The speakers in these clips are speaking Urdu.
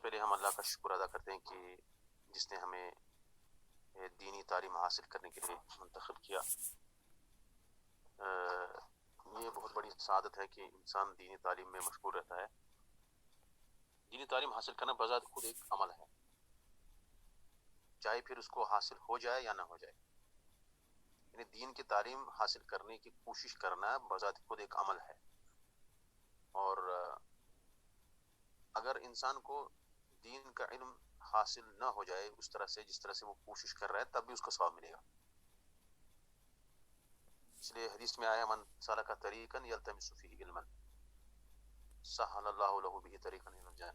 پہلے ہم اللہ کا شکر ادا کرتے ہیں کہ جس نے ہمیں دینی تعلیم حاصل کرنے کے لیے منتخب کیا۔ یہ بہت بڑی سعادت ہے کہ انسان دینی تعلیم میں مشغول رہتا ہے۔ دینی تعلیم حاصل کرنا بذات خود ایک عمل ہے، چاہے پھر اس کو حاصل ہو جائے یا نہ ہو جائے، یعنی دین کی تعلیم حاصل کرنے کی کوشش کرنا بذات خود ایک عمل ہے۔ اور اگر انسان کو دین کا علم حاصل نہ ہو جائے اس طرح سے جس طرح سے وہ کوشش کر رہا ہے، تب بھی اس کو ثواب ملے گا۔ اس لیے حدیث میں آیا من سلک طریقا یلتمس فیہ علما سہل اللہ لہ بہ طریقا الی الجنہ۔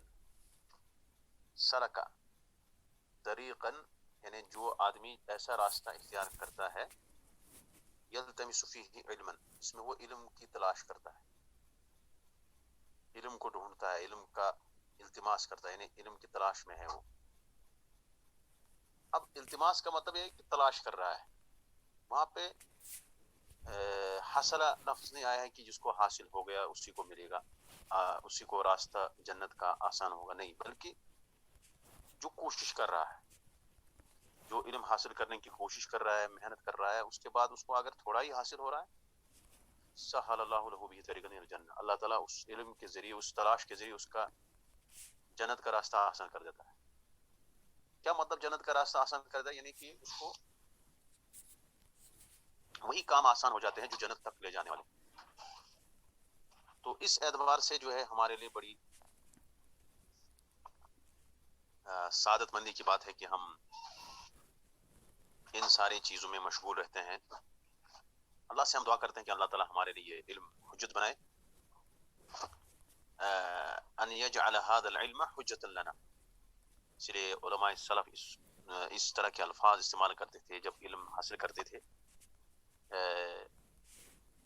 سلک طریقا یعنی جو آدمی ایسا راستہ اختیار کرتا ہے، یلتمس فیہ علما اس میں وہ علم کی تلاش کرتا ہے، علم کو ڈھونڈتا ہے، علم کا التماس کرتا ہے، یعنی علم کی تلاش میں ہے وہ۔ اب التماس کا مطلب یہ ہے کہ تلاش کر رہا ہے، وہاں پہ حاصلہ لفظ نہیں آیا ہے کہ جس کو حاصل ہو گیا اسی کو ملے گا، اسی کو راستہ جنت کا آسان ہوگا، نہیں، بلکہ جو کوشش کر رہا ہے، جو علم حاصل کرنے کی کوشش کر رہا ہے، محنت کر رہا ہے، اس کے بعد اس کو اگر تھوڑا ہی حاصل ہو رہا ہے، سہل اللہ لہ بہ طریقا الی الجنہ، اللہ تعالیٰ اس علم کے ذریعے، اس تلاش کے ذریعے اس کا جنت کا راستہ آسان کر دیتا ہے۔ کیا مطلب جنت کا راستہ آسان کر دیتا ہے؟ یعنی کہ اس کو وہی کام آسان ہو جاتے ہیں جو جنت تک لے جانے والے۔ تو اس اعتبار سے جو ہے ہمارے لیے بڑی سعادت مندی کی بات ہے کہ ہم ان ساری چیزوں میں مشغول رہتے ہیں۔ اللہ سے ہم دعا کرتے ہیں کہ اللہ تعالیٰ ہمارے لیے علم حجت بنائے، ان یجعل هذا العلم حجۃ لنا۔ اس لیے علماء سلف اس طرح کے الفاظ استعمال کرتے تھے جب علم حاصل کرتے تھے،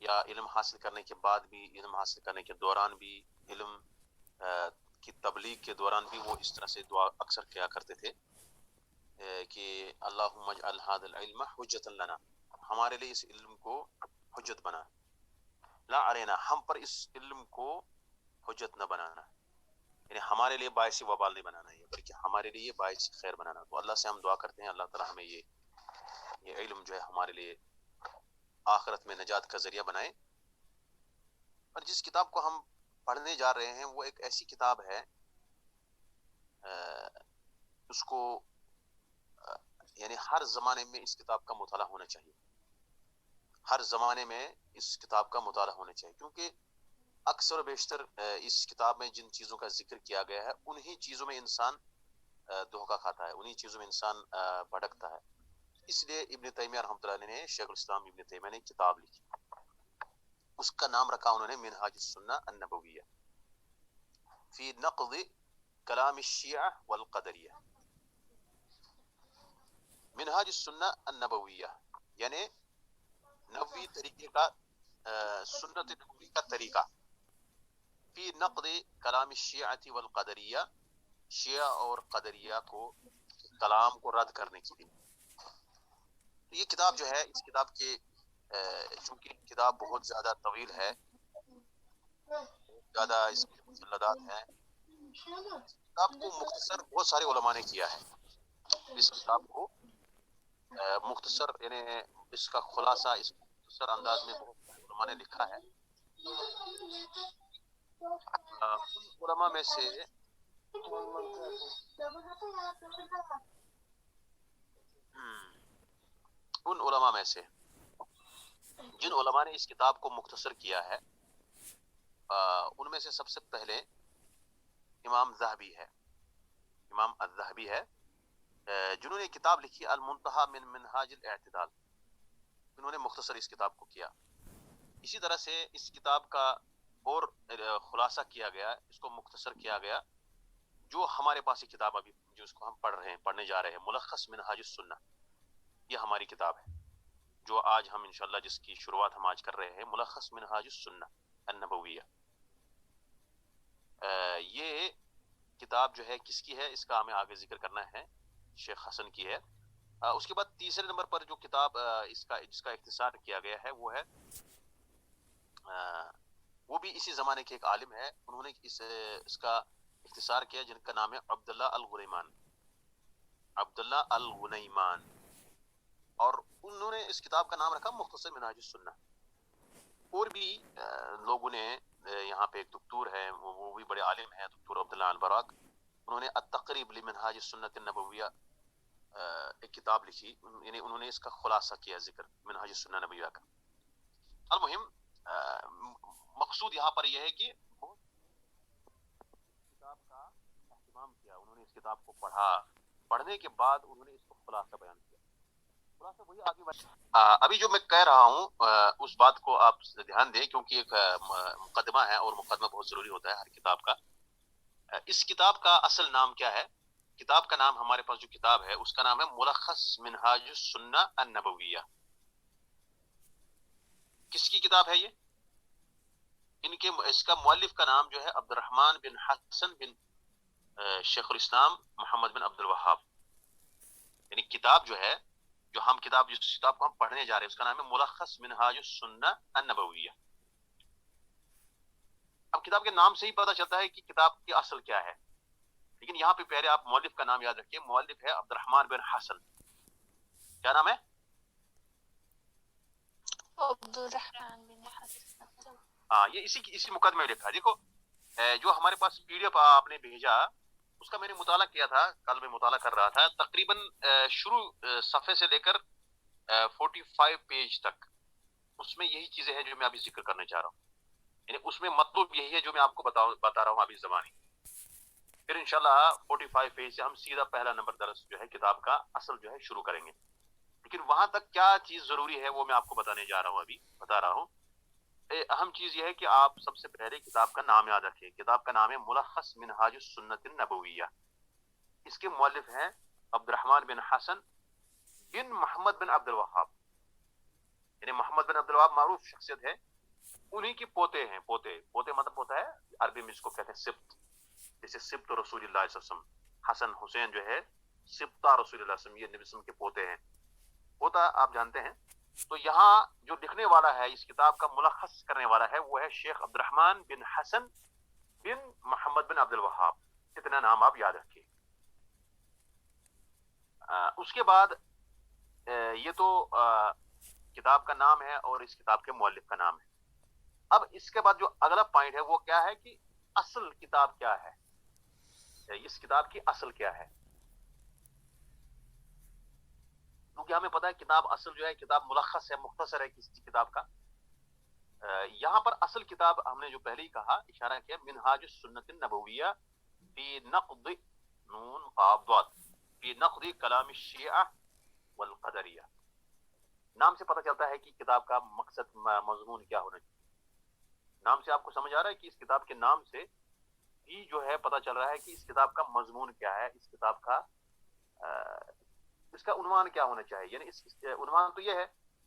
یا علم حاصل کرنے کے بعد بھی، علم حاصل کرنے کے دوران بھی، علم کی تبلیغ کے دوران بھی وہ اس طرح سے دعا اکثر کیا کرتے تھے کہ اللہم اجعل هذا العلم حجۃ لنا، ہمارے لیے اس علم کو حجت بنا، لا علینا، ہم پر اس علم کو حجت نہ بنانا، یعنی ہمارے لیے باعث وبال نہیں بنانا ہے، بلکہ ہمارے لیے باعث خیر بنانا۔ تو اللہ سے ہم دعا کرتے ہیں اللہ تعالیٰ ہمیں یہ علم جو ہے ہمارے لیے آخرت میں نجات کا ذریعہ بنائے۔ اور جس کتاب کو ہم پڑھنے جا رہے ہیں وہ ایک ایسی کتاب ہے، اس کو یعنی ہر زمانے میں اس کتاب کا مطالعہ ہونا چاہیے، ہر زمانے میں اس کتاب کا مطالعہ ہونا چاہیے، کیونکہ اکثر و بیشتر اس کتاب میں جن چیزوں کا ذکر کیا گیا ہے انہی چیزوں میں انسان دھوکہ کھاتا ہے، انہی چیزوں میں انسان بھٹکتا ہے۔ اس لیے ابن تیمیہ رحمۃ اللہ علیہ نے، شیخ الاسلام ابن تیمیہ نے ایک کتاب لکھی، اس کا نام رکھا انہوں نے منہاج السنہ النبویہ فی نقض کلام الشیعہ والقدریہ۔ منہاج السنہ النبویہ یعنی نبوی طریقے کا، سنت نبوی کا طریقہ، فی نقض کلام الشیعہ والقدریہ، شیعہ اور قدریہ کو کلام کو رد کرنے کے لیے۔ تو یہ کتاب جو ہے، اس کتاب کے چونکہ کتاب بہت زیادہ طویل ہے، زیادہ اس میں مجلدات ہیں، کتاب کو مختصر بہت سارے علماء نے کیا ہے، اس کتاب کو مختصر یعنی اس کا خلاصہ اس مختصر انداز میں بہت سارے علماء نے لکھا ہے۔ علماء میں سے ان علماء میں سے جن علماء نے اس کتاب کو مختصر کیا ہے، ان میں سے سب سے پہلے امام ذہبی ہے، امام الذہبی ہے، جنہوں نے کتاب لکھی المنتہی من منہاج الاعتدال، انہوں نے مختصر اس کتاب کو کیا۔ اسی طرح سے اس کتاب کا اور خلاصہ کیا گیا، اس کو مختصر کیا گیا، جو ہمارے پاس یہ کتاب ابھی جو اس کو ہم پڑھ رہے ہیں، پڑھنے جا رہے ہیں، ملخص منہاج السنہ، یہ ہماری کتاب ہے جو آج ہم انشاءاللہ جس کی شروعات ہم آج کر رہے ہیں، ملخص منہاج السنہ النبویہ۔ یہ کتاب جو ہے کس کی ہے، اس کا ہمیں آگے ذکر کرنا ہے، شیخ حسن کی ہے۔ اس کے بعد تیسرے نمبر پر جو کتاب جس کا اختصار کیا گیا ہے وہ ہے، وہ بھی اسی زمانے کے ایک عالم ہے، انہوں نے اس کا اختصار کیا جن کا نام ہے عبداللہ الغنیمان، عبداللہ الغنیمان، اور انہوں نے اس کتاب کا نام رکھا مختصر منہاج السنہ۔ اور بھی لوگوں نے یہاں پہ ایک دکتور ہے، وہ بھی بڑے عالم ہیں، دکتور عبداللہ البراق، انہوں نے التقریب لمنہاج السنۃ النبویہ ایک کتاب لکھی، یعنی انہوں نے اس کا خلاصہ کیا ذکر منہاج السنہ نبویہ کا۔ المہم مقصود یہاں پر یہ ہے کہ کتاب کا اہتمام کیا، انہوں نے اس کتاب کو پڑھا، پڑھنے کے بعد انہوں نے اس کو خلاصہ بیان کیا، خلاصہ وہی آگے ابھی جو میں کہہ رہا ہوں اس بات کو آپ دھیان دیں، کیونکہ ایک مقدمہ ہے اور مقدمہ بہت ضروری ہوتا ہے ہر کتاب کا۔ اس کتاب کا اصل نام کیا ہے؟ کتاب کا نام، ہمارے پاس جو کتاب ہے اس کا نام ہے ملخص منہاج السنہ النبویہ۔ کس کی کتاب ہے یہ؟ اس کا مؤلف کا نام جو ہے عبد الرحمن بن حسن بن شیخ الاسلام محمد بن عبد الوہاب، یعنی کتاب جو ہے، جو ہم کتاب، جس کتاب کو ہم پڑھنے جا رہے ہیں، اس کا نام ہے ملخص منہاج السنہ النبویہ۔ اب کتاب کے نام سے ہی پتہ چلتا ہے کہ کتاب کی اصل کیا ہے، لیکن یہاں پہ پہلے آپ مؤلف کا نام یاد رکھیے، مؤلف ہے عبد الرحمن بن حسن، کیا نام ہے؟ عبد الرحمن بن حسن۔ ہاں، یہ اسی مقدمے میں لکھا ہے۔ دیکھو جو ہمارے پاس پی ڈی ایف آپ نے بھیجا، اس کا میں نے مطالعہ کیا تھا، کل میں مطالعہ کر رہا تھا، تقریباً شروع صفحے سے لے کر 45 پیج تک اس میں یہی چیزیں ہیں جو میں ابھی ذکر کرنے چاہ رہا ہوں، یعنی اس میں مطلوب یہی ہے جو میں آپ کو بتا رہا ہوں ابھی زبانی۔ پھر انشاءاللہ 45 پیج سے ہم سیدھا پہلا نمبر درس جو ہے کتاب کا اصل جو ہے شروع کریں گے، لیکن وہاں تک کیا چیز ضروری ہے وہ میں آپ کو بتانے جا رہا ہوں، ابھی بتا رہا ہوں۔ اہم چیز یہ ہے کہ آپ سب سے پہلے کتاب کا نام یاد رکھیں، کتاب کا نام ہے ملخص منہاج السنۃ النبویہ، اس کے مؤلف ہیں عبد الرحمن بن حسن بن محمد بن عبد الوہاب، یعنی محمد بن عبد الوہاب معروف شخصیت ہے، انہی کے پوتے ہیں، پوتے مطلب ہوتا ہے عربی میں اس کو کہتے ہیں سبت، جیسے سبت رسول اللہ صلی اللہ علیہ وسلم، حسن حسین جو ہے سبتا رسول اللہ صلی اللہ علیہ وسلم، یہ نبی صلی اللہ علیہ وسلم کے پوتے ہیں، پوتا آپ جانتے ہیں۔ تو یہاں جو لکھنے والا ہے، اس کتاب کا ملخص کرنے والا ہے، وہ ہے شیخ عبد الرحمن بن حسن بن محمد بن عبد الوہاب، اتنا نام آپ یاد رکھیے۔ اس کے بعد یہ تو کتاب کا نام ہے اور اس کتاب کے مؤلف کا نام ہے۔ اب اس کے بعد جو اگلا پوائنٹ ہے وہ کیا ہے کہ اصل کتاب کیا ہے، اس کتاب کی اصل کیا ہے، کیونکہ ہمیں پتا ہے کتاب اصل جو ہے کتاب ملخص ہے، مختصر ہے کسی کتاب کا۔ یہاں پر اصل کتاب ہم نے جو پہلے ہی کہا، اشارہ کیا، منہاج السنۃ النبویہ فی نقد نون قاف ضاد فی نقد کلام الشیعہ والقدریہ۔ نام سے پتہ چلتا ہے کہ کتاب کا مقصد، مضمون کیا ہونا چاہیے۔ نام سے آپ کو سمجھ آ رہا ہے کہ اس کتاب کے نام سے ہی جو ہے پتہ چل رہا ہے کہ اس کتاب کا مضمون کیا ہے، اس کتاب کا اس کا عنوان کیا ہونا چاہیے، یعنی اس عنوان تو یہ ہے،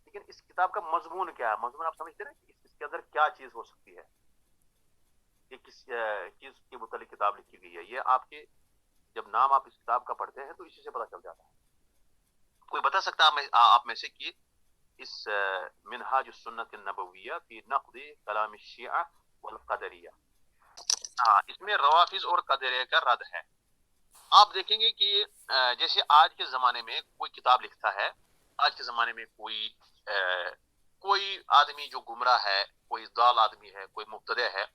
لیکن اس کتاب کا مضمون کیا ہے۔ مضمون آپ سمجھتے ہیں کہ اس کے اندر کیا چیز ہو سکتی ہے، کہ کس چیز کے متعلق کتاب لکھی گئی ہے، یہ آپ کے جب نام آپ اس کتاب کا پڑھتے ہیں تو اسی سے پتہ چل جاتا ہے۔ کوئی بتا سکتا ہے آپ میں سے کہ اس منہاج السنۃ النبویہ فی نقد کلام الشیعہ والقدریہ، اس میں روافض اور قدریہ کا رد ہے۔ آپ دیکھیں گے کہ جیسے آج کے زمانے میں کوئی کتاب لکھتا ہے، آج کے زمانے میں کوئی آدمی جو گمراہ ہے، کوئی ضال آدمی ہے، کوئی مبتدع ہے،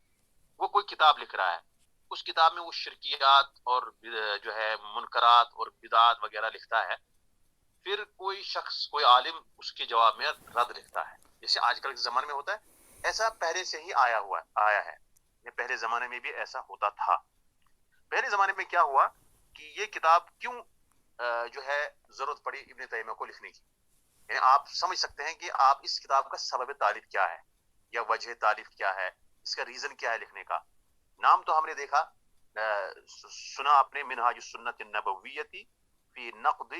وہ کوئی کتاب لکھ رہا ہے، اس کتاب میں وہ شرکیات اور جو ہے منکرات اور بدعات وغیرہ لکھتا ہے، پھر کوئی شخص، کوئی عالم اس کے جواب میں رد لکھتا ہے، جیسے آج کل کے زمانے میں ہوتا ہے، ایسا پہلے سے ہی آیا ہے، پہلے زمانے میں بھی ایسا ہوتا تھا۔ پہلے زمانے میں کیا ہوا کہ یہ کتاب کیوں جو ہے ضرورت پڑی ابن تیمیہ کو لکھنے کی، یعنی آپ سمجھ سکتے ہیں کہ آپ اس کتاب کا سبب تالیف کیا ہے یا وجہ تالیف کیا ہے، اس کا ریزن کیا ہے لکھنے کا۔ نام تو ہم نے دیکھا، سنا آپ نے، منہاج السنۃ النبویہ فی نقد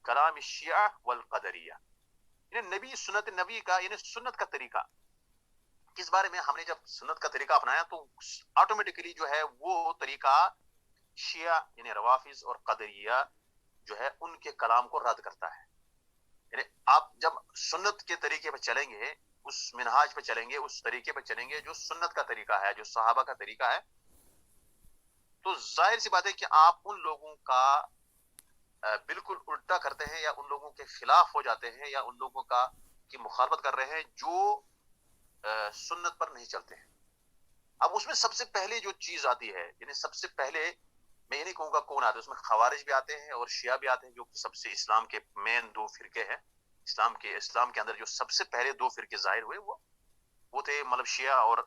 کلام الشیعہ والقدریہ، یعنی نبی سنت نبی کا، یعنی سنت کا طریقہ، کس بارے میں ہم نے جب سنت کا طریقہ اپنایا تو آٹومیٹکلی جو ہے وہ طریقہ شیعہ یعنی روافض اور قدریہ جو ہے ان کے کلام کو رد کرتا ہے۔ یعنی آپ جب سنت کے طریقے پہ چلیں گے، اس منہاج پہ چلیں گے، اس طریقے پہ چلیں گے جو سنت کا طریقہ ہے، جو صحابہ کا طریقہ ہے، تو ظاہر سی بات ہے کہ آپ ان لوگوں کا بالکل الٹا کرتے ہیں یا ان لوگوں کے خلاف ہو جاتے ہیں یا ان لوگوں کا کی مخالفت کر رہے ہیں جو سنت پر نہیں چلتے ہیں. اب اس میں سب سے پہلے جو چیز آتی ہے، یعنی سب سے پہلے میں یہ نہیں کہوں گا کون آتے ہیں، اس میں خوارج بھی آتے ہیں اور شیعہ بھی آتے ہیں، جو سب سے اسلام کے مین دو فرقے ہیں. اسلام کے اندر جو سب سے پہلے دو فرقے ظاہر ہوئے وہ تھے مطلب شیعہ اور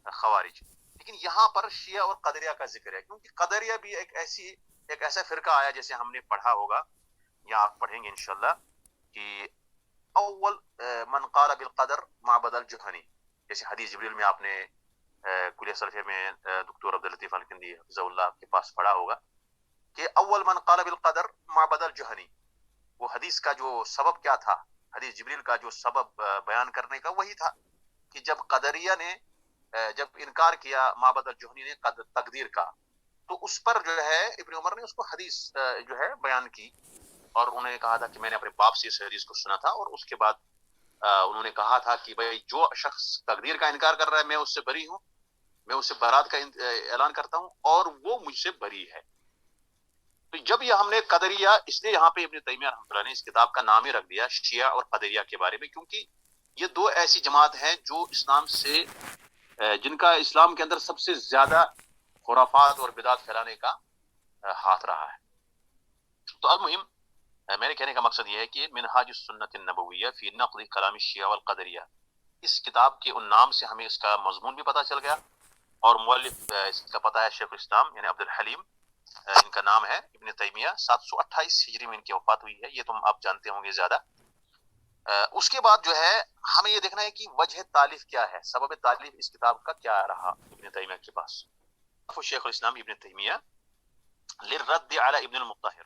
خوارج. لیکن یہاں پر شیعہ اور قدریہ کا ذکر ہے، کیونکہ قدریہ بھی ایک ایسا فرقہ آیا جیسے ہم نے پڑھا ہوگا یا آپ پڑھیں گے انشاءاللہ کہ اول من قال بالقدر معبد الجہنی، جیسے حدیث جبریل میں آپ نے کلیہ صرفیہ میں دکتور عبداللطیف الکندی حفظہ اللہ کے پاس پڑھا ہوگا کہ اول من قال بالقدر معبد الجہنی. وہ حدیث کا جو سبب کیا تھا، حدیث جبریل کا جو سبب بیان کرنے کا وہی تھا کہ جب قدریہ نے جب انکار کیا معبد الجہنی نے تقدیر کا، تو اس پر جو ہے ابن عمر نے اس کو حدیث جو ہے بیان کی اور انہوں نے کہا تھا کہ میں نے اپنے باپ سے اس حدیث کو سنا تھا، اور اس کے بعد انہوں نے کہا تھا کہ بھائی جو شخص تقدیر کا انکار کر رہا ہے میں اس سے بری ہوں، میں اسے برات کا اعلان کرتا ہوں اور وہ مجھ سے بری ہے. تو جب یہ ہم نے قدریہ، اس لیے یہاں پہ ابن تیمیہ رحمۃ اللہ نے اس کتاب کا نام ہی رکھ دیا شیعہ اور قدریہ کے بارے میں، کیونکہ یہ دو ایسی جماعت ہیں جو اسلام سے جن کا اسلام کے اندر سب سے زیادہ خرافات اور بدعات پھیلانے کا ہاتھ رہا ہے. تو المہم میرے کہنے کا مقصد یہ ہے کہ منہاج السنت النبویہ فی نقد کلام الشیعہ والقدریہ، اس کتاب کے ان نام سے ہمیں اس کا مضمون بھی پتہ چل گیا، اور مؤلف اس کا پتہ ہے شیخ الاسلام یعنی عبد الحلیم، ان کا نام ہے ابن تیمیہ. 728 ہجری میں ان کی وفات ہوئی ہے، یہ تو آپ جانتے ہوں گے زیادہ. اس کے بعد جو ہے ہمیں یہ دیکھنا ہے کہ وجہ تالیف کیا ہے، سبب تالیف اس کتاب کا کیا رہا ابن تیمیہ کے پاس. شیخ الاسلام ابن تیمیہ للرد على ابن المطہر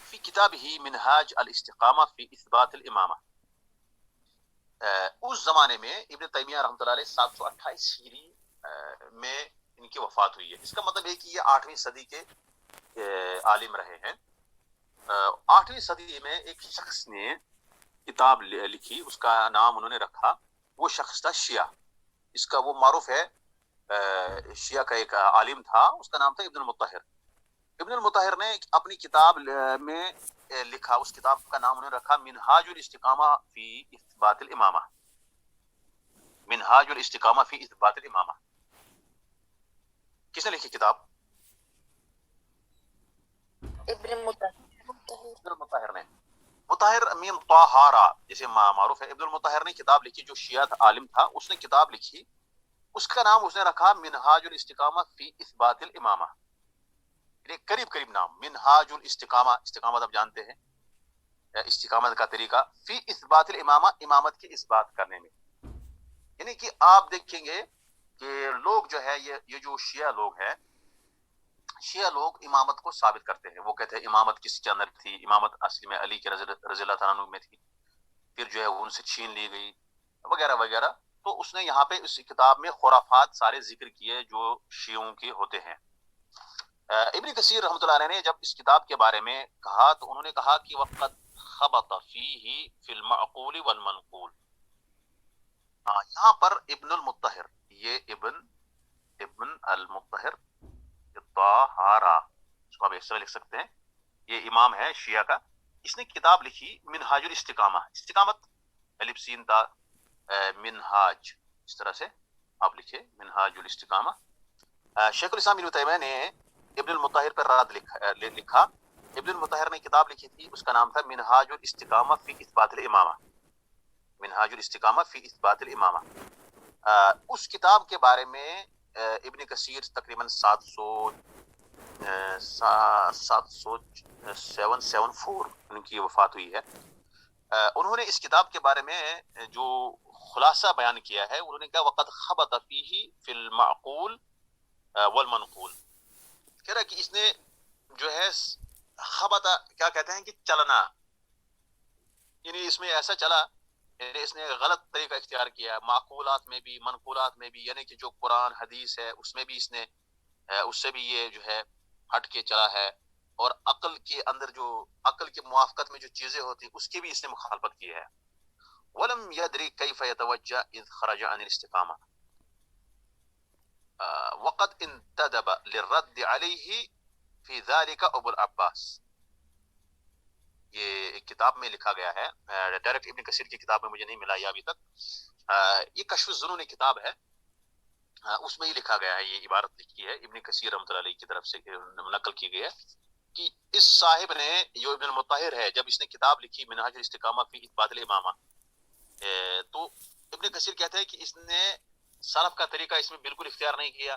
فی کتابہ منہاج الاستقامہ فی اثبات الامامہ. اس زمانے میں ابن تیمیہ رحمۃ اللہ علیہ 728 ہجری میں ان کی وفات ہوئی ہے. اس کا مطلب ہے کہ یہ 8ویں صدی کے عالم رہے ہیں. 8ویں صدی میں ایک شخص نے کتاب لکھی، اس کا نام انہوں نے رکھا، وہ شخص تھا شیعہ. اس کا وہ معروف ہے، شیعہ کا ایک عالم تھا، اس کا نام تھا ابن المطہر. ابن المطہر نے اپنی کتاب میں لکھا، اس کتاب کا نام انہوں نے رکھا منہاج الاستقامہ فی اثبات الامامہ. منہاج الاستقامہ فی اثبات الامامہ. کس نے لکھی کتاب؟ ابن المطہر نے. مطہر میم طاہارہ جیسے معروف ہے. ابن المطہر نے کتاب لکھی، جو شیعہ عالم تھا اس نے کتاب لکھی، اس کا نام اس نے رکھا منہاج الاستقامہ فی اثبات الامامہ. قریب نام منہاج الاستقامہ، استقامت آپ جانتے ہیں، استقامت کا طریقہ، فی اثبات الامامہ، امامت کی اثبات کرنے میں. یعنی کہ آپ دیکھیں گے کہ لوگ جو ہے یہ جو شیعہ لوگ ہیں، شیعہ لوگ امامت کو ثابت کرتے ہیں. وہ کہتے ہیں امامت کس کے اندر تھی، امامت اصل میں علی کے رضی اللہ تعالیٰ عنہ میں تھی، پھر جو ہے ان سے چھین لی گئی وغیرہ وغیرہ. تو اس نے یہاں پہ اس کتاب میں خرافات سارے ذکر کیے جو شیعوں کے ہوتے ہیں. ابن کثیر رحمۃ اللہ علیہ نے جب اس کتاب کے بارے میں کہا تو انہوں نے کہا کہ وقت خبط فیہ فی المعقول والمنقول. یہاں پر ابن المطہر، یہ ابن المطہر طاہارہ، اس کو آپ اس طرح لکھ سکتے ہیں، یہ امام ہے شیعہ کا. اس نے کتاب لکھی منہاج الاستقامہ، استقامت الف سین تا منہاج، اس طرح سے آپ لکھے منہاج الاستقامہ. شیخ الاسلام ابن تیمیہ نے ابن المطہر پر رد لکھا. ابن المطہر نے کتاب لکھی تھی، اس کا نام تھا منہاج الاستقامہ فی اثبات الامامہ. منہاج الاستقامہ فی اثبات الامامہ. اس کتاب کے بارے میں ابن کثیر تقریباً 774 ان کی وفات ہوئی ہے. انہوں نے اس کتاب کے بارے میں جو خلاصہ بیان کیا ہے، انہوں نے کہا وقد خبط فیہ فی المعقول والمنقول. کہہ رہا کہ اس نے جو ہے خبط کیا کہتے ہیں کہ چلنا، یعنی اس میں ایسا چلا، یعنی اس نے غلط طریقہ اختیار کیا، معقولات میں بھی منقولات میں بھی، یعنی کہ جو قرآن حدیث ہے اس میں بھی اس نے اس سے بھی یہ جو ہے ہٹ کے چلا ہے، اور عقل کے اندر جو عقل کے موافقت میں جو چیزیں ہوتی اس کی بھی اس نے مخالفت کی ہے. ولم یدری کیف یتوجہ اذ خرج عن الاستقامہ. وقد انتدب للرد علیہ فی ذلک ابو العباس. یہ ایک کتاب میں لکھا گیا ہے، ڈائریکٹ ابن کثیر کی کتاب میں مجھے نہیں ملا یہ ابھی تک. یہ کشف الظنون کتاب ہے، اس میں ہی لکھا گیا ہے، یہ عبارت لکھی ہے ابن کثیر رحمۃ اللہ علیہ کی طرف سے نقل کی گئی ہے کہ اس صاحب نے، جو ابن المطہر ہے، جب اس نے کتاب لکھی منہاج الاستقامہ فی اثبات الامامہ، تو ابن کثیر کہتے ہیں کہ اس نے سلف کا طریقہ اس میں بالکل اختیار نہیں کیا.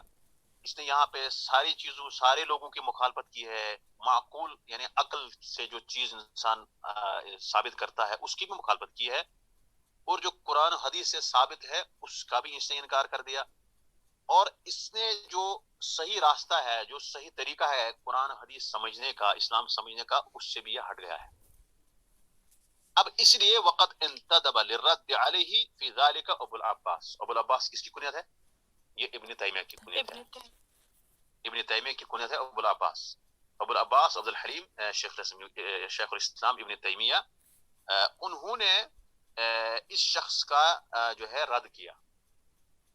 اس نے یہاں پہ ساری چیزوں، سارے لوگوں کی مخالفت کی ہے. معقول یعنی عقل سے جو چیز انسان ثابت کرتا ہے اس کی بھی مخالفت کی ہے، اور جو قرآن و حدیث سے ثابت ہے اس کا بھی اس نے انکار کر دیا. اور اس نے جو صحیح راستہ ہے، جو صحیح طریقہ ہے قرآن و حدیث سمجھنے کا، اسلام سمجھنے کا، اس سے بھی یہ ہٹ گیا ہے. اب اس لیے وقت انتدب للرد علیہ فی ذلک ابو العباس. ابو العباس کس کی کنیت ہے؟ یہ ابن تیمیہ کی کنیت ہے. ابن تیمیہ کی کنیت ہے ابو العباس. ابو العباس عبد الحلیم شیخ الاسلام ابن تیمیہ، انہوں نے اس شخص کا جو ہے رد کیا،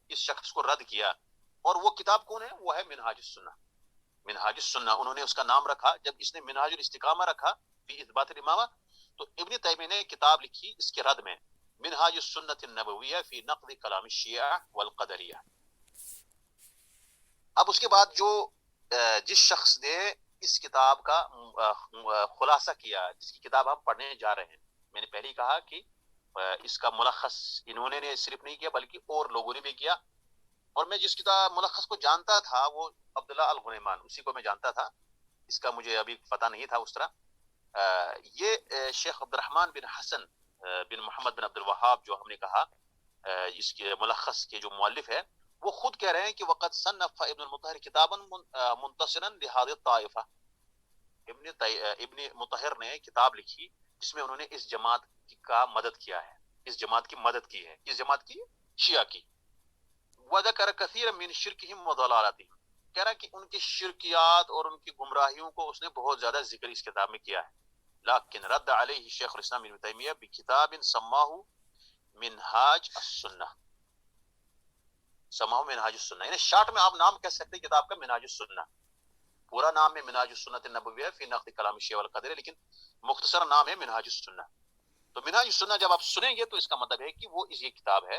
اس شخص کو رد کیا. اور وہ کتاب کون ہے؟ وہ ہے منہاج السنہ. منہاج السنہ انہوں نے اس کا نام رکھا. جب اس نے منہاج الاستقامہ رکھا فی اثبات الامامہ، تو ابن تیمیہ نے کتاب لکھی اس کے رد میں، منہاج السنۃ النبویہ فی نقد کلام الشیعہ والقدریہ. اب اس کے بعد جو جس شخص نے اس کتاب کا خلاصہ کیا، جس کی کتاب ہم پڑھنے جا رہے ہیں، میں نے پہلے ہی کہا کہ اس کا ملخص انہوں نے صرف نہیں کیا بلکہ اور لوگوں نے بھی کیا. اور میں جس کتاب ملخص کو جانتا تھا وہ عبداللہ الغنیمان، اسی کو میں جانتا تھا، اس کا مجھے ابھی پتہ نہیں تھا اس طرح. یہ شیخ عبد الرحمن بن حسن بن محمد بن عبد الوہاب، جو ہم نے کہا اس کے ملخص کے جو مؤلف ہے، وہ خود کہہ رہے ہیں کہ وقد صنف ابن المطہر کتابا منتصرا لهذه الطائفہ. ابن مطہر نے کتاب لکھی جس میں انہوں نے اس جماعت کا مدد کیا ہے، اس جماعت کی مدد کی ہے. اس جماعت کی؟ شیعہ کی. وذکر کثیر من شرکہم وضلالتہم، کہہ رہا کہ ان کی شرکیات اور ان کی گمراہیوں کو اس نے بہت زیادہ ذکر اس کتاب میں کیا ہے. لیکن رد علیہ شیخ الاسلام ابن تیمیہ بکتاب سماہ منہاج السنہ، سماہ منہاج السنہ. یعنی شارٹ میں آپ نام کہہ سکتے ہیں کتاب کا منہاج السنہ. پورا نام ہے منہاج السنۃ النبویہ فی نقد کلام الشیعہ والقدریہ، لیکن مختصر نام ہے منہاج السنہ. تو منہاج السنہ جب آپ سنیں گے تو اس کا مطلب ہے کہ وہ یہ کتاب ہے.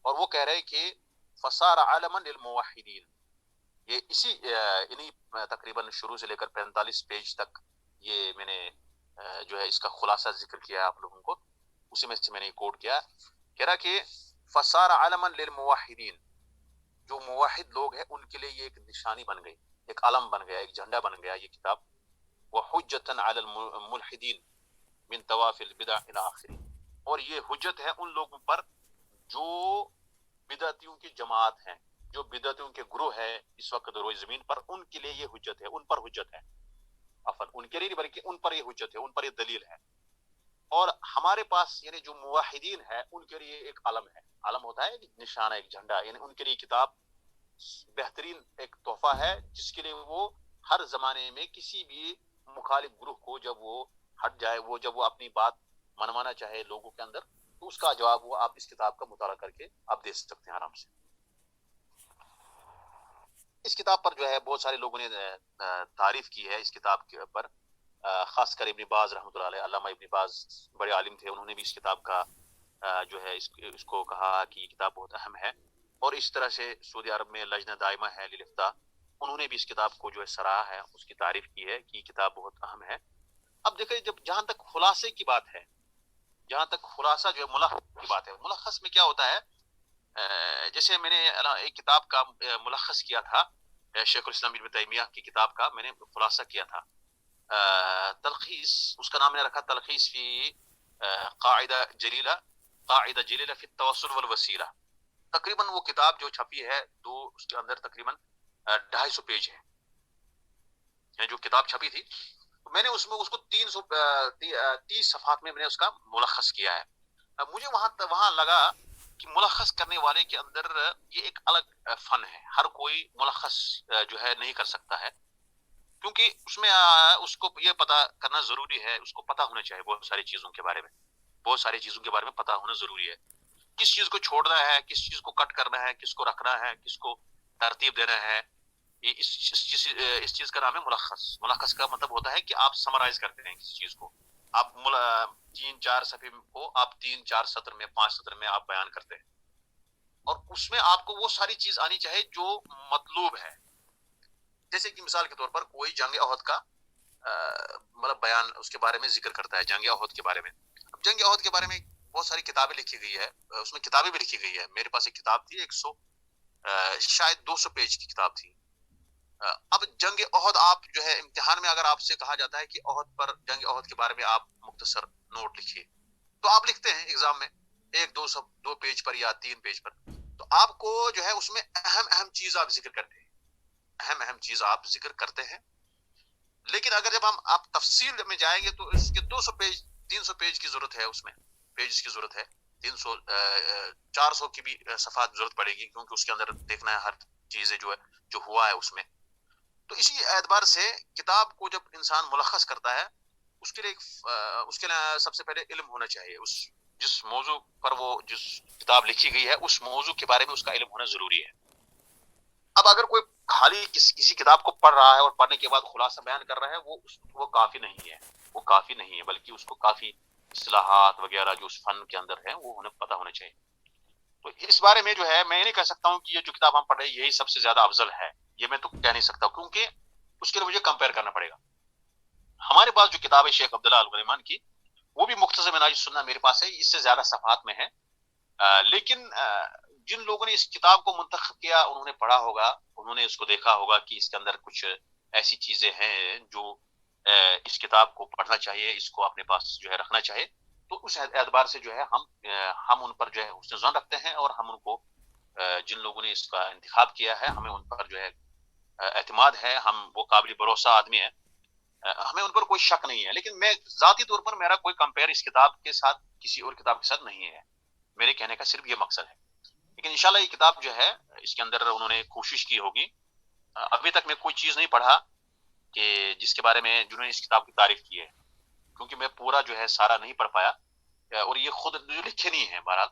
اور وہ کہہ رہے کہ فصار علما للموحدین. یہ اسی انہی تقریباً شروع سے لے کر 45 پیج تک یہ میں نے جو ہے اس کا خلاصہ ذکر کیا ہے آپ لوگوں کو، اسی میں سے میں نے کوٹ کیا. کہہ رہا کہ فصار علما للموحدین، جو موحد لوگ ہیں ان کے لیے یہ ایک نشانی بن گئی، ایک علم بن گیا، ایک جھنڈا بن گیا یہ کتاب. وحجتا علی الملحدین من طواف البدع الی آخری. اور یہ حجت ہے ان لوگوں پر جو بدعتیوں کی جماعت ہیں، جو بدعتیوں کے گروہ ہے اس وقت روئے زمین پر، ان کے لیے یہ حجت ہے، ان پر حجت ہے. ان کے لیے نہیں بلکہ ان پر یہ حجت ہے، ان پر یہ دلیل ہے. اور ہمارے پاس یعنی جو موحدین ہے ان کے لیے ایک علم ہے. علم ہوتا ہے نشانہ، ایک جھنڈا. یعنی ان کے لیے کتاب بہترین ایک تحفہ ہے، جس کے لیے وہ ہر زمانے میں کسی بھی مخالف گروہ کو جب وہ ہٹ جائے، وہ جب وہ اپنی بات منوانا چاہے لوگوں کے اندر، تو اس کا جواب وہ آپ اس کتاب کا مطالعہ کر کے آپ دے سکتے ہیں آرام سے. اس کتاب پر جو ہے بہت سارے لوگوں نے تعریف کی ہے اس کتاب کے اوپر، خاص کر ابن باز رحمۃ اللہ علیہ. علامہ ابن باز بڑے عالم تھے، انہوں نے بھی اس کتاب کا جو ہے اس کو کہا کہ یہ کتاب بہت اہم ہے. اور اس طرح سے سعودی عرب میں لجنہ دائمہ ہے للافتاء، انہوں نے بھی اس کتاب کو جو ہے سراہا ہے، اس کی تعریف کی ہے کہ یہ کتاب بہت اہم ہے. اب دیکھیں جب جہاں تک خلاصے کی بات ہے، جہاں تک خلاصہ جو ہے ملخص کی بات ہے، ملخص میں کیا ہوتا ہے؟ جیسے میں نے ایک کتاب کا ملخص کیا تھا، شیخ الاسلام ابن تیمیہ کی کتاب کا میں نے خلاصہ کیا تھا. تلخیص، اس کا نام نے رکھا تلخیص فی قاعدہ جلیلہ فی التوسل والوسیلہ. تقریباً وہ کتاب جو چھپی ہے اس کے اندر تقریباً 250 پیج ہے. جو کتاب چھپی تھی میں نے اس کو 330 صفحات میں نے اس کا ملخص کیا ہے. مجھے وہاں لگا کہ ملخص کرنے والے کے اندر یہ ایک الگ فن ہے. ہر کوئی ملخص جو ہے نہیں کر سکتا ہے، کیونکہ اس میں اس کو یہ پتا کرنا ضروری ہے، اس کو پتا ہونا چاہیے بہت ساری چیزوں کے بارے میں، بہت ساری چیزوں کے بارے میں پتا ہونا ضروری ہے. کس چیز کو چھوڑنا ہے، کس چیز کو کٹ کرنا ہے، کس کو رکھنا ہے، کس کو ترتیب دینا ہے، یہ اس چیز کا نام ہے ملخص. ملخص کا مطلب ہوتا ہے کہ آپ سمرائز کرتے ہیں کسی چیز کو، آپ 3-4 صفحے کو آپ 3-4 سطر میں 5 سطر میں آپ بیان کرتے ہیں، اور اس میں آپ کو وہ ساری چیز آنی چاہیے جو مطلوب ہے. جیسے کہ مثال کے طور پر کوئی جنگ احد کا مطلب بیان اس کے بارے میں ذکر کرتا ہے، جنگ احد کے بارے میں. اب جنگ احد کے بارے میں بہت ساری کتابیں لکھی گئی ہے، اس میں کتابیں بھی لکھی گئی ہے. میرے پاس ایک کتاب تھی 100 شاید 200 پیج کی کتاب تھی. اب جنگ احد آپ جو ہے امتحان میں اگر آپ سے کہا جاتا ہے کہ احد پر جنگ احد کے بارے میں آپ مختصر نوٹ لکھیے، تو آپ لکھتے ہیں ایگزام میں 1-2 پیج پر یا 3 پیج پر. تو آپ کو جو ہے اس میں اہم چیز آپ ذکر کرتے ہیں، اہم چیز آپ ذکر کرتے ہیں. لیکن اگر جب آپ تفصیل میں جائیں گے تو اس کے 200 پیج 300 پیج کی ضرورت ہے، اس میں پیجز کی ضرورت ہے، 300 400 کی بھی صفحات ضرورت پڑے گی، کیونکہ اس کے اندر دیکھنا ہے ہر چیزیں جو ہوا ہے اس میں. تو اسی اعتبار سے کتاب کو جب انسان ملخص کرتا ہے، اس کے لیے سب سے پہلے علم ہونا چاہیے. جس موضوع پر وہ جس کتاب لکھی گئی ہے اس موضوع کے بارے میں اس کا علم ہونا ضروری ہے. اب اگر کوئی خالی کسی کتاب کو پڑھ رہا ہے اور پڑھنے کے بعد خلاصہ بیان کر رہا ہے، وہ کافی نہیں ہے، وہ کافی نہیں ہے، بلکہ اس کو کافی اصطلاحات وغیرہ جو اس فن کے اندر ہیں وہ انہیں پتہ ہونا چاہیے. تو اس بارے میں جو ہے میں نہیں کہہ سکتا ہوں کہ یہ جو کتاب ہم پڑھ رہے ہیں یہی سب سے زیادہ افضل ہے، یہ میں تو کہہ نہیں سکتا، کیونکہ اس کے لیے مجھے کمپیئر کرنا پڑے گا. ہمارے پاس جو کتاب ہے شیخ عبداللہ الغنیمان کی، وہ بھی مختصر منہاج السنہ میرے پاس ہے، اس سے زیادہ صفحات میں ہے. لیکن جن لوگوں نے اس کتاب کو منتخب کیا انہوں نے پڑھا ہوگا، انہوں نے اس کو دیکھا ہوگا کہ اس کے اندر کچھ ایسی چیزیں ہیں جو اس کتاب کو پڑھنا چاہیے، اس کو اپنے پاس جو ہے رکھنا چاہیے. تو اس اعتبار سے جو ہے ہم ان پر جو ہے حسن ظن رکھتے ہیں، اور ہم ان کو جن لوگوں نے اس کا انتخاب کیا ہے ہمیں ان پر جو ہے اعتماد ہے، ہم وہ قابل بھروسہ آدمی ہیں، ہمیں ان پر کوئی شک نہیں ہے. لیکن میں ذاتی طور پر میرا کوئی کمپیئر اس کتاب کے ساتھ کسی اور کتاب کے ساتھ نہیں ہے، میرے کہنے کا صرف یہ مقصد ہے. لیکن انشاءاللہ یہ کتاب جو ہے اس کے اندر انہوں نے کوشش کی ہوگی. ابھی تک میں کوئی چیز نہیں پڑھا کہ جس کے بارے میں جنہوں نے اس کتاب کی تعریف کی ہے، کیونکہ میں پورا جو ہے سارا نہیں پڑھ پایا، اور یہ خود جو لکھے نہیں ہیں بہرحال،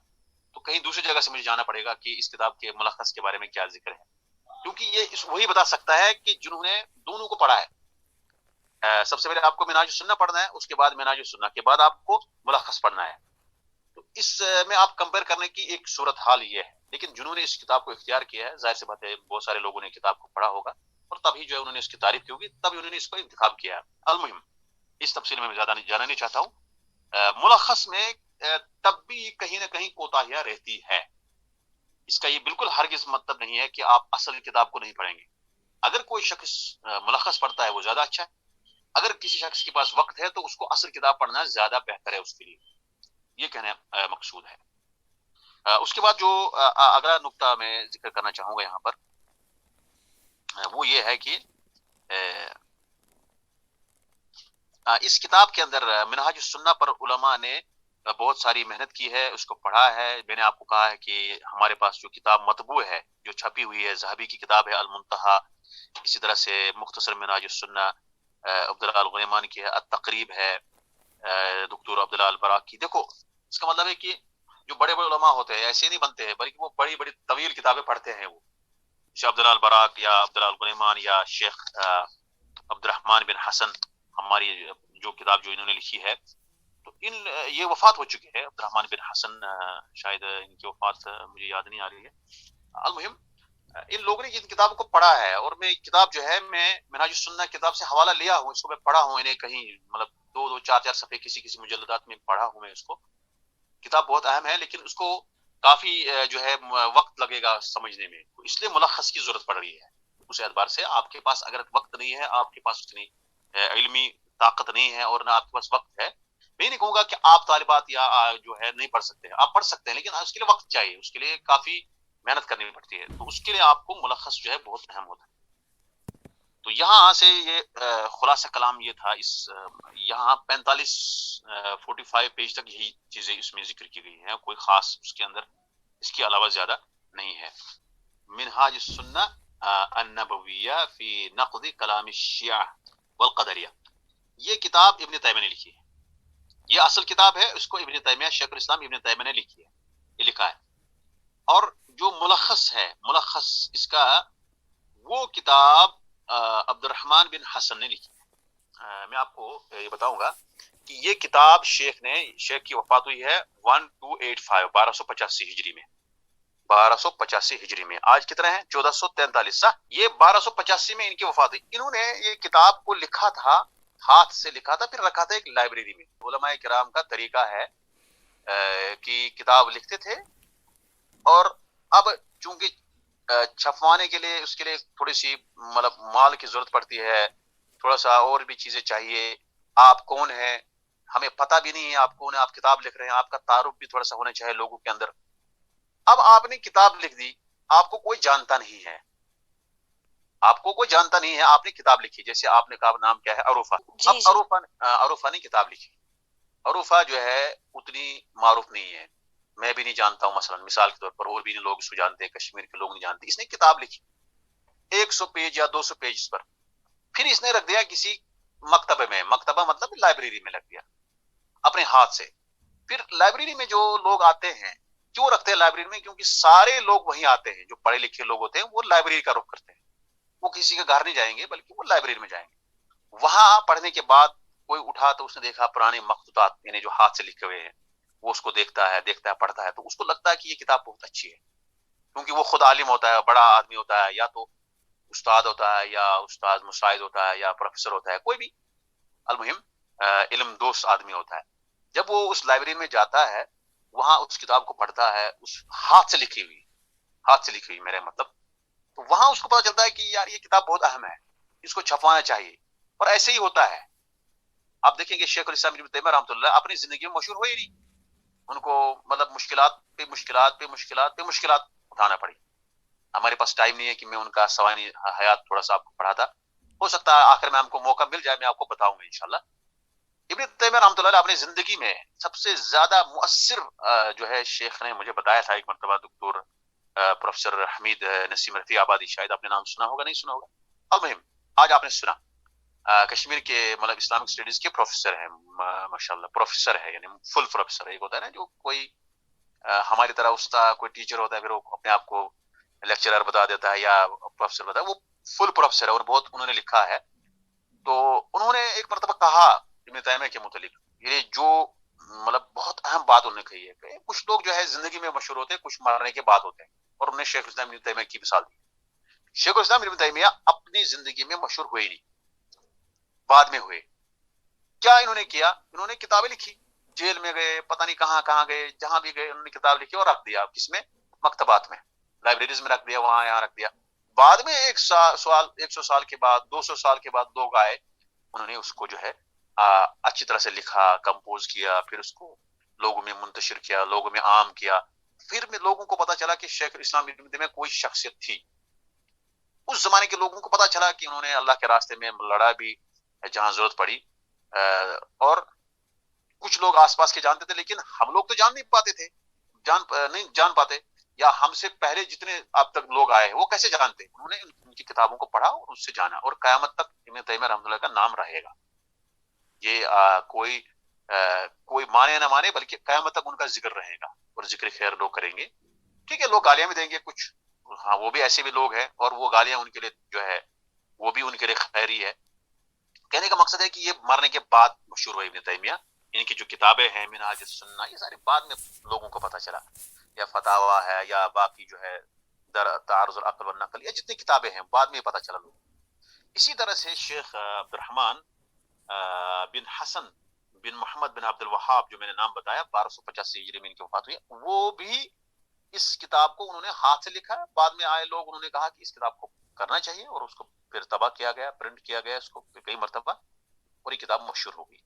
تو کہیں دوسری جگہ سے مجھے جانا پڑے گا کہ اس کتاب کے ملخص کے بارے میں کیا ذکر ہے، کیونکہ یہ وہی بتا سکتا ہے کہ جنہوں نے دونوں کو پڑھا ہے. سب سے پہلے آپ کو منہاج السنہ پڑھنا ہے، اس کے بعد منہاج السنہ کے بعد آپ کو ملخص پڑھنا ہے. تو اس میں آپ کمپیئر کرنے کی ایک صورت حال یہ ہے. لیکن جنہوں نے اس کتاب کو اختیار کیا ہے، ظاہر سی بات ہے بہت سارے لوگوں نے کتاب کو پڑھا ہوگا، اور تبھی جو ہے انہوں نے اس کی تعریف کی ہوگی، تبھی انہوں نے اس کو انتخاب کیا ہے. المہم اس تفصیل میں زیادہ جانا نہیں چاہتا ہوں. ملخص میں تب بھی کہیں نہ کہیں کوتاہیاں رہتی ہے. اس کا یہ بالکل ہرگز مطلب نہیں ہے کہ آپ اصل کتاب کو نہیں پڑھیں گے. اگر کوئی شخص ملخص پڑھتا ہے وہ زیادہ اچھا ہے، اگر کسی شخص کے پاس وقت ہے تو اس کو اصل کتاب پڑھنا زیادہ بہتر ہے اس کے لیے، یہ کہنا مقصود ہے. اس کے بعد جو اگلا نقطہ میں ذکر کرنا چاہوں گا یہاں پر، وہ یہ ہے کہ اس کتاب کے اندر منہاج السنہ پر علماء نے بہت ساری محنت کی ہے، اس کو پڑھا ہے. میں نے آپ کو کہا ہے کہ ہمارے پاس جو کتاب مطبوع ہے، جو چھپی ہوئی ہے، ذہبی کی کتاب ہے المنتہا، اسی طرح سے مختصر منہاج السنہ عبداللہ الغنیمان کی ہے، التقریب ہے دکتور عبداللہ البراق کی. دیکھو اس کا مطلب ہے کہ جو بڑے بڑے علماء ہوتے ہیں ایسے نہیں بنتے ہیں، بلکہ وہ بڑی بڑی طویل کتابیں پڑھتے ہیں. وہ شیخ عبداللہ البراق یا عبداللہ الغنیمان یا شیخ عبد الرحمن بن حسن، ہماری جو کتاب جو انہوں نے لکھی ہے، تو یہ وفات ہو چکی ہے. عبد الرحمن بن حسن شاید ان کی وفات مجھے یاد نہیں آ رہی ہے. المہم ان لوگوں نے ان کتاب کو پڑھا ہے، اور میں کتاب جو ہے میں منہاج السنہ کتاب سے حوالہ لیا ہوں، اس کو میں پڑھا ہوں، انہیں کہیں مطلب 2-4 صفحے کسی مجلدات میں پڑھا ہوں میں اس کو. کتاب بہت اہم ہے، لیکن اس کو کافی جو ہے وقت لگے گا سمجھنے میں، اس لیے ملخص کی ضرورت پڑ رہی ہے. اس اعتبار سے آپ کے پاس اگر وقت نہیں ہے، آپ کے پاس اتنی علمی طاقت نہیں ہے، اور نہ آپ کے پاس وقت ہے، میں نہیں کہوں گا کہ آپ طالبات یا جو ہے نہیں پڑھ سکتے، آپ پڑھ سکتے ہیں، لیکن اس کے لیے وقت چاہیے، اس کے لیے کافی محنت کرنی پڑتی ہے. تو اس کے لیے آپ کو ملخص جو ہے بہت اہم ہوتا ہے. تو یہاں سے یہ خلاصہ کلام یہ تھا. یہاں 45 پیج تک یہی چیزیں اس میں ذکر کی گئی ہیں، کوئی خاص اس کے اندر اس کے علاوہ زیادہ نہیں ہے. منہاج السنہ النبویہ فی نقد کلام الشیعہ والقدریہ، یہ کتاب ابن تیمیہ نے لکھی ہے. یہ اصل کتاب ہے، اس کو ابن تیمیہ، شیخ الاسلام ابن تیمیہ نے لکھی ہے، یہ لکھا ہے. اور جو ملخص ہے، ملخص اس کا وہ کتاب عبد الرحمن بن حسن نے لکھی ہے. میں آپ کو یہ بتاؤں گا کہ یہ کتاب شیخ کی وفات ہوئی ہے 1285 1285 ہجری میں. 1285 ہجری میں. آج کتنا ہے؟ 1443. یہ 1285 میں ان کی وفات ہوئی. انہوں نے یہ کتاب کو لکھا تھا، ہاتھ سے لکھا تھا، پھر رکھا تھا ایک لائبریری میں. علماء کرام کا طریقہ ہے کہ کتاب لکھتے تھے، اور اب چونکہ چھپوانے کے لیے اس کے لیے تھوڑی سی مطلب مال کی ضرورت پڑتی ہے، تھوڑا سا اور بھی چیزیں چاہیے. آپ کون ہیں؟ ہمیں پتہ بھی نہیں ہے آپ کون ہیں. آپ کتاب لکھ رہے ہیں، آپ کا تعارف بھی تھوڑا سا ہونا چاہیے لوگوں کے اندر. اب آپ نے کتاب لکھ دی، آپ کو کوئی جانتا نہیں ہے، آپ کو کوئی جانتا نہیں ہے، آپ نے کتاب لکھی. جیسے آپ نے کہا نام کیا ہے؟ عروفہ. اب عروفہ نے کتاب لکھی. عروفہ جو ہے اتنی معروف نہیں ہے، میں بھی نہیں جانتا ہوں. مثلا مثال کے طور پر اور بھی نہیں لوگ اس کو جانتے ہیں، کشمیر کے لوگ نہیں جانتے. اس نے کتاب لکھی 100 پیج یا 200 پیج پر. پھر اس نے رکھ دیا کسی مکتبہ میں، مکتبہ مطلب لائبریری میں رکھ دیا اپنے ہاتھ سے. پھر لائبریری میں جو لوگ آتے ہیں، کیوں رکھتے ہیں لائبریری میں؟ کیونکہ سارے لوگ وہیں آتے ہیں، جو پڑھے لکھے لوگ ہوتے ہیں وہ لائبریری کا رخ کرتے ہیں. وہ کسی کے گھر نہیں جائیں گے بلکہ وہ لائبریری میں جائیں گے. وہاں پڑھنے کے بعد کوئی اٹھا تو اس نے دیکھا پرانے مخطوطات، یعنی جو ہاتھ سے لکھے ہوئے ہیں، وہ اس کو دیکھتا ہے پڑھتا ہے، تو اس کو لگتا ہے کہ یہ کتاب بہت اچھی ہے. کیونکہ وہ خود عالم ہوتا ہے، بڑا آدمی ہوتا ہے، یا تو استاد ہوتا ہے، یا استاد مساعد ہوتا ہے، یا پروفیسر ہوتا ہے، کوئی بھی المہم علم دوست آدمی ہوتا ہے. جب وہ اس لائبریری میں جاتا ہے، وہاں اس کتاب کو پڑھتا ہے، اس ہاتھ سے لکھی ہوئی میرے مطلب، تو وہاں اس کو پتا چلتا ہے کہ یار یہ کتاب بہت اہم ہے، اس کو چھپوانا چاہیے. اور ایسے ہی ہوتا ہے. آپ دیکھیں گے شیخ الاسلام ابن تیمیہ رحمۃ اللہ اپنی زندگی میں مشہور ہوئے نہیں. ان کو مطلب مشکلات اٹھانا پڑی. ہمارے پاس ٹائم نہیں ہے کہ میں ان کا سوانح حیات تھوڑا سا آپ کو پڑھاتا. ہو سکتا ہے آخر میں ہم کو موقع مل جائے، میں آپ کو بتاؤں گا انشاءاللہ. ابن تیمیہ رحمۃ اللہ اپنی زندگی میں سب سے زیادہ مؤثر جو ہے، شیخ نے مجھے بتایا تھا ایک مرتبہ، دکتور پروفیسر حمید نسیم رفیع آبادی، شاید آپ نے نام سنا ہوگا، نہیں سنا ہوگا. المہم آج آپ نے سنا. کشمیر کے مطلب اسلامک اسٹڈیز کے پروفیسر ہیں، ماشاءاللہ پروفیسر ہے، یعنی فل پروفیسر. ایک ہوتا ہے نا جو کوئی ہماری طرح استاد کوئی ٹیچر ہوتا ہے، پھر وہ اپنے آپ کو لیکچرر بتا دیتا ہے یا پروفیسر بتا ہے. وہ فل پروفیسر ہے اور بہت انہوں نے لکھا ہے. تو انہوں نے ایک مرتبہ کہا ابن تیمیہ کے متعلق، یہ جو مطلب بہت اہم بات انہوں نے کہی ہے کہ کچھ لوگ جو ہے زندگی میں مشہور ہوتے ہیں، کچھ مرنے کے بعد ہوتے ہیں. اور انہوں نے شیخ الاسلام ابن تیمیہ کی مثال دی. شیخ الاسلام ابن تیمیہ اپنی زندگی میں مشہور ہوئے نہیں، بعد میں ہوئے. کیا انہوں نے کیا؟ انہوں نے کتابیں لکھی. جیل میں گئے، پتہ نہیں کہاں گئے، جہاں بھی گئے انہوں نے کتاب لکھی اور رکھ دیا. کس میں؟ مکتبات میں، لائبریریز میں رکھ دیا، وہاں یہاں رکھ دیا. بعد میں 100 سال کے بعد، 200 سال کے بعد لوگ آئے، انہوں نے اس کو جو ہے اچھی طرح سے لکھا، کمپوز کیا، پھر اس کو لوگوں میں منتشر کیا، لوگوں میں عام کیا. پھر میں لوگوں کو پتا چلا کہ شیخ الاسلام ابن تیمیہ کوئی شخصیت تھی. اس زمانے کے لوگوں کو پتا چلا کہ انہوں نے اللہ کے راستے میں لڑا بھی جہاں ضرورت پڑی. اور کچھ لوگ آس پاس کے جانتے تھے، لیکن ہم لوگ تو جان نہیں پاتے تھے، نہیں جان پاتے، یا ہم سے پہلے جتنے اب تک لوگ آئے وہ کیسے جانتے؟ انہوں نے ان کی کتابوں کو پڑھا اور اس سے جانا. اور قیامت تک ابن تیمیہ رحمۃ اللہ کا نام رہے گا. یہ کوئی مانے نہ مانے، بلکہ قیامت تک ان کا ذکر رہے گا اور ذکر خیر لوگ کریں گے. ٹھیک ہے، لوگ گالیاں بھی دیں گے کچھ، ہاں وہ بھی ایسے بھی لوگ ہیں، اور وہ گالیاں ان کے لیے جو ہے وہ بھی ان کے لیے خیر ہی ہے. کہنے کا مقصد ہے کہ یہ مرنے کے بعد مشہور ہوئے ابن تیمیہ. ان کی جو کتابیں ہیں منہاج السنہ، یہ سارے بعد میں لوگوں کو پتہ چلا، یا فتاوا ہے، یا باقی جو ہے تعارض العقل والنقل، یا جتنی کتابیں ہیں بعد میں پتہ چلا لوگوں. اسی طرح سے شیخ عبد الرحمن بن حسن بن محمد بن عبد الوہاب، جو میں نے نام بتایا 1285 ہجری میں ان کی وفات ہوئی، وہ بھی اس کتاب کو انہوں نے ہاتھ سے لکھا. بعد میں آئے لوگ، انہوں نے کہا کہ اس کتاب کو کرنا چاہیے، اور اس کو پھر طبع کیا گیا، پرنٹ کیا گیا اس کو کئی مرتبہ، اور یہ کتاب مشہور ہو گئی.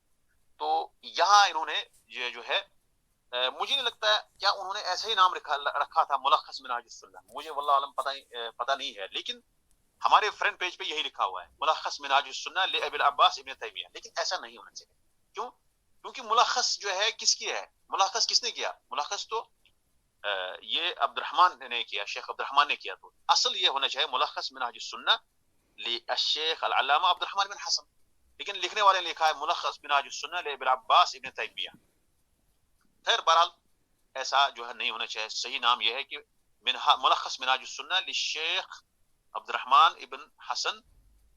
تو یہاں انہوں نے یہ جو ہے، مجھے نہیں لگتا ہے کیا انہوں نے ایسا ہی نام رکھا تھا ملخص منہاج السنہ، مجھے واللہ عالم پتہ نہیں ہے، لیکن ہمارے فرنٹ پیج پہ یہی لکھا ہوا ہے، ملخص منہاج السنہ لابی العباس ابن تیمیہ. لیکن ایسا نہیں ہونا چاہیے. کیوں؟ کیونکہ ملخص جو ہے کس کی ہے؟ ملخص کس نے کیا؟ ملخص تو یہ عبد الرحمن نے کیا، شیخ عبد الرحمن نے کیا. تو اصل یہ ہونا چاہیے ملخص منہاج السنہ للشیخ العلامہ عبد الرحمن بن حسن، لیکن لکھنے والے نے لکھا ہے ملخص منہاج السنہ لابی العباس ابن تیمیہ. خیر بہرحال ایسا جو ہے نہیں ہونا چاہیے. صحیح نام یہ ہے کہ ملخص منہاج السنہ للشیخ عبد الرحمن ابن حسن،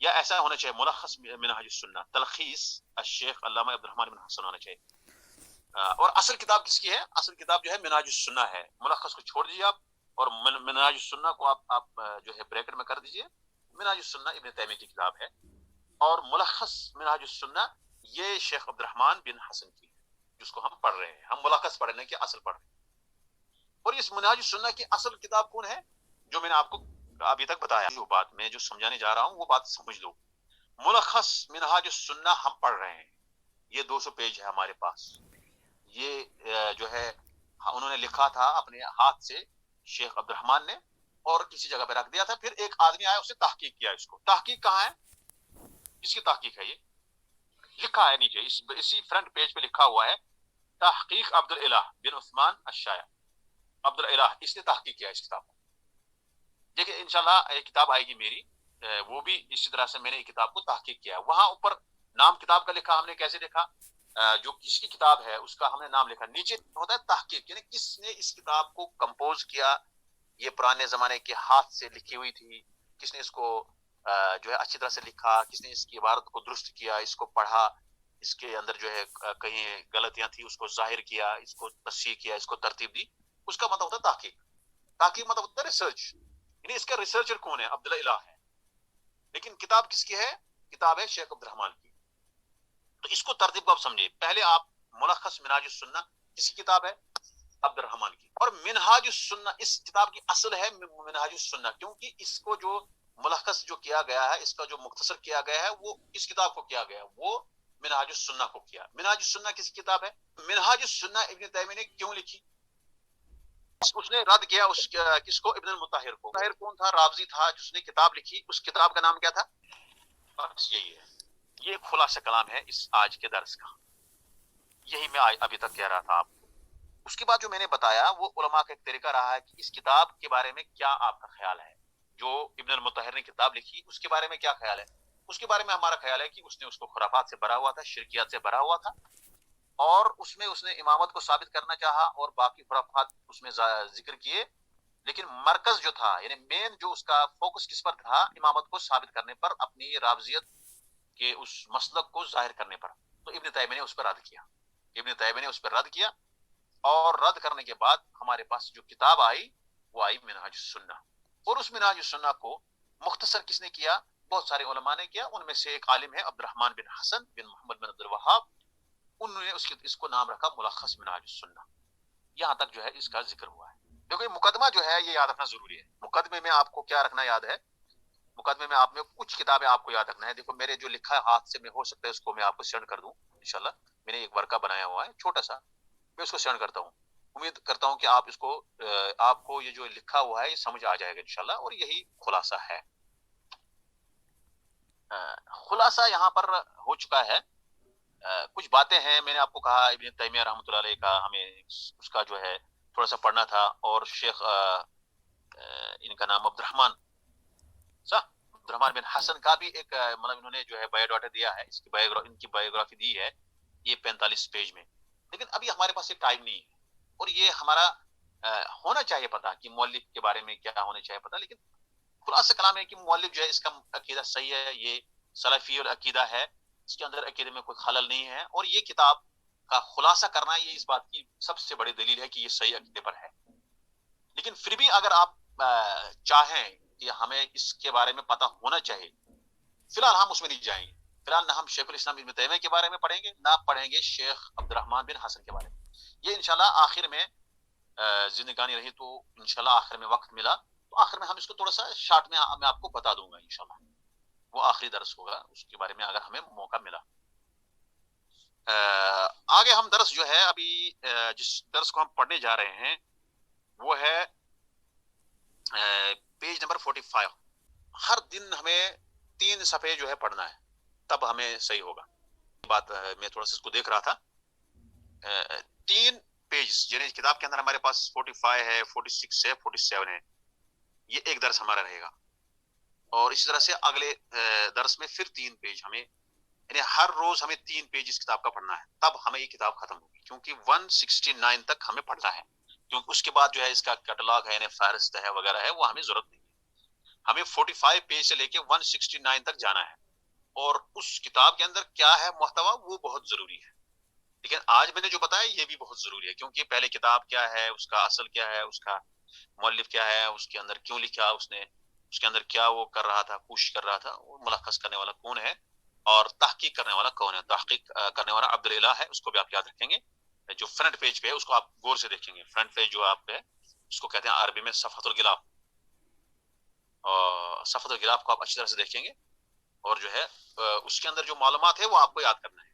یا ایسا ہونا چاہیے ملخص منہاج السنہ، تلخیص الشیخ علامہ عبد الرحمن ابن حسن ہونا چاہیے. اور اصل کتاب کس کی ہے؟ اصل کتاب جو ہے منہاج السنہ ہے. ملخص کو چھوڑ دیجیے آپ اور منہاج السنہ کو آپ جو ہے بریکٹ میں کر دیجیے. منہاج السنہ ابن تیمیہ کی کتاب ہے، اور ملخص منہاج السنہ یہ شیخ عبد الرحمن بن حسن کی ہے، جس کو ہم پڑھ رہے ہیں. ہم ملخص پڑھ رہے ہیں کہ اصل پڑھ رہے ہیں. اور اس منہاج السنہ کی اصل کتاب کون ہے؟ جو میں نے آپ کو ابھی تک بتایا، وہ بات میں جو سمجھانے جا رہا ہوں وہ بات سمجھ لو. ملخص منہاج السنہ ہم پڑھ رہے ہیں، یہ 200 پیج ہے ہمارے پاس. یہ جو ہے انہوں نے لکھا تھا اپنے ہاتھ سے شیخ عبد الرحمن نے، اور کسی جگہ پہ رکھ دیا تھا. پھر ایک آدمی آیا، اس نے تحقیق کیا اس کو. تحقیق کہاں ہے؟ اس کی تحقیق ہے، یہ لکھا ہے نیچے اسی فرنٹ پیج پہ لکھا ہوا ہے تحقیق عبد الالہ بن عثمان الشایع. عبد الالہ اس نے تحقیق کیا اس کتاب کو. دیکھیں انشاءاللہ ایک کتاب آئے گی میری، وہ بھی اسی طرح سے میں نے ایک کتاب کو تحقیق کیا. وہاں اوپر نام کتاب کا لکھا، ہم نے کیسے لکھا؟ جو کس کی کتاب ہے اس کا ہم نے نام لکھا. نیچے ہوتا ہے تحقیق، یعنی کس نے اس کتاب کو کمپوز کیا. یہ پرانے زمانے کے ہاتھ سے لکھی ہوئی تھی، کس نے اس کو جو ہے اچھی طرح سے لکھا، کس نے اس کی عبارت کو درست کیا، اس کو پڑھا، اس کے اندر جو ہے کہیں غلطیاں تھی اس کو ظاہر کیا، اس کو تصحیح کیا، اس کو ترتیب دی. اس کا مطلب ہوتا ہے تحقیق. تحقیق مطلب ہوتا ہے ریسرچ، یعنی اس کا ریسرچر کون ہے؟ عبد الالہ ہے. لیکن کتاب کس کی ہے؟ کتاب ہے شیخ عبد الرحمن کی. تو اس کو ترتیب کو آپ سمجھے. پہلے آپ ملخص منہاج السنہ کس کی کتاب ہے؟ عبد الرحمن کی. اور منہاج السنہ اس کتاب کی اصل ہے منہاج السنہ، کیونکہ اس کو جو ملخص جو کیا گیا ہے، اس کا جو مختصر کیا گیا ہے، وہ اس کتاب کو کیا گیا، وہ منہاج السنہ کو کیا. منہاج السنہ کس کی کتاب ہے؟ منہاج السنہ ابن تیمیہ نے کیوں لکھی؟ اس نے رد کیا اس کس کو؟ ابن المطہر کو. مطہر کون تھا؟ رافضی تھا، جس نے کتاب لکھی. اس کتاب کا نام کیا تھا؟ بس یہی ہے. یہ خلاصہ کلام ہے اس آج کے درس کا. یہی میں ابھی تک کہہ رہا تھا آپ کو. اس کے بعد جو میں نے بتایا وہ علماء کا ایک طریقہ رہا ہے کہ اس کتاب کے بارے میں کیا آپ کا خیال ہے. جو ابن المطہر نے کتاب لکھی اس کے بارے میں کیا خیال ہے؟ اس کے بارے میں ہمارا خیال ہے کہ اس نے اس کو خرافات سے بھرا ہوا تھا، شرکیات سے بھرا ہوا تھا، اور اس نے امامت کو ثابت کرنا چاہا اور باقی خرافات اس میں ذکر کیے. لیکن مرکز جو تھا، یعنی مین جو اس کا فوکس کس پر تھا؟ امامت کو ثابت کرنے پر، اپنی رافضیت کے اس مسلک کو ظاہر کرنے پر. تو ابن تیمیہ نے اس پر رد کیا. ابن تیمیہ نے اس پر رد کیا، اور رد کرنے کے بعد ہمارے پاس جو کتاب آئی وہ آئی منہاج السنہ. اور اس منہاج السنہ کو مختصر کس نے کیا؟ بہت سارے علماء نے کیا. ان میں سے ایک عالم ہے عبد الرحمن بن حسن بن محمد بن عبد الوہاب. انہوں نے اس کو نام رکھا ملخص منہاج السنہ. یہاں تک جو ہے اس کا ذکر ہوا ہے. دیکھو یہ مقدمہ جو ہے یہ یاد رکھنا ضروری ہے. مقدمے میں آپ کو کیا رکھنا یاد ہے؟ مقدمے میں آپ میں کچھ کتابیں آپ کو یاد رکھنا ہے. دیکھو میرے جو لکھا ہے ہاتھ سے، میں ہو سکتا ہے اس کو میں آپ کو سینڈ کر دوں انشاءاللہ. میں نے ایک ورقہ بنایا ہوا ہے چھوٹا سا، میں اس کو سینڈ کرتا ہوں. امید کرتا ہوں کہ آپ کو یہ جو لکھا ہوا ہے یہ سمجھ آ جائے گا انشاءاللہ. اور یہی خلاصہ ہے. خلاصہ یہاں پر ہو چکا ہے. کچھ باتیں ہیں، میں نے آپ کو کہا ابن تیمیہ رحمۃ اللہ علیہ کا ہمیں اس کا جو ہے تھوڑا سا پڑھنا تھا. اور شیخ ان کا نام عبد الرحمن بن حسن کا بھی ایک مطلب انہوں نے جو ہے بایو ڈاٹا دیا ہے. ان کی بایوگرافی دی ہے یہ 45 پیج میں. لیکن ابھی ہمارے پاس یہ ٹائم نہیں ہے، اور یہ ہمارا ہونا چاہیے پتا کہ مؤلف کے بارے میں کیا ہونا چاہیے پتا. لیکن خلاصہ کلام ہے کہ مؤلف جو ہے اس کا عقیدہ صحیح ہے، یہ سلفی العقیدہ ہے، اس کے اندر عقیدے میں کوئی خلل نہیں ہے. اور یہ کتاب کا خلاصہ کرنا یہ اس بات کی سب سے بڑی دلیل ہے کہ یہ صحیح عقیدے پر ہے. لیکن پھر بھی اگر آپ چاہیں کہ ہمیں اس کے بارے میں پتہ ہونا چاہیے، فی الحال ہم اس میں نہیں جائیں گے. فی الحال نہ ہم شیخ الاسلام ابن تیمیہ کے بارے میں پڑھیں گے، نہ پڑھیں گے شیخ عبد الرحمن بن حسن کے بارے میں. یہ انشاءاللہ آخر میں زندگانی رہی تو انشاءاللہ آخر میں وقت ملا تو آخر میں ہم اس کو تھوڑا سا شارٹ میں میں آپ کو بتا دوں گا انشاءاللہ. وہ آخری درس ہوگا اس کے بارے میں اگر ہمیں موقع ملا. آگے ہم درس جو ہے ابھی جس درس کو ہم پڑھنے جا رہے ہیں وہ ہے پیج نمبر 45. ہر دن ہمیں 3 صفحے جو ہے پڑھنا ہے، تب ہمیں صحیح ہوگا. بات میں تھوڑا سا اس کو دیکھ رہا تھا. 3 پیج یعنی کتاب کے اندر ہمارے پاس 45 ہے، 46 ہے، 47 ہے. یہ ایک درس ہمارا رہے گا. اور اسی طرح سے اگلے درس میں پھر 3 پیج ہمیں، یعنی ہر روز ہمیں 3 پیج اس کتاب کا پڑھنا ہے، تب ہمیں یہ کتاب ختم ہوگی. کیونکہ 169 تک ہمیں پڑھنا ہے، کیونکہ اس کے بعد جو ہے اس کا کیٹلاگ ہے، یعنی فہرست ہے وغیرہ ہے، وہ ہمیں ضرورت نہیں ہے. ہمیں 45 پیج سے لے کے 169 تک جانا ہے، اور اس کتاب کے اندر کیا ہے محتوا وہ بہت ضروری ہے. لیکن آج میں نے جو بتایا یہ بھی بہت ضروری ہے، کیونکہ پہلے کتاب کیا ہے، اس کا اصل کیا ہے، اس کا مؤلف کیا ہے، اس کے اندر کیوں لکھا اس نے، اس کے اندر کیا وہ کر رہا تھا، کوشش کر رہا تھا، وہ ملخص کرنے والا کون ہے، اور تحقیق کرنے والا کون ہے. تحقیق کرنے والا عبداللہ ہے، اس کو بھی آپ یاد رکھیں گے. جو فرنٹ پیج پہ ہے اس کو آپ غور سے دیکھیں گے. فرنٹ پیج جو آپ پہ ہے اس کو کہتے ہیں عربی میں صفحۃ الغلاف، اور صفحۃ الغلاف کو آپ اچھی طرح سے دیکھیں گے، اور جو ہے اس کے اندر جو معلومات ہے وہ آپ کو یاد کرنا ہے.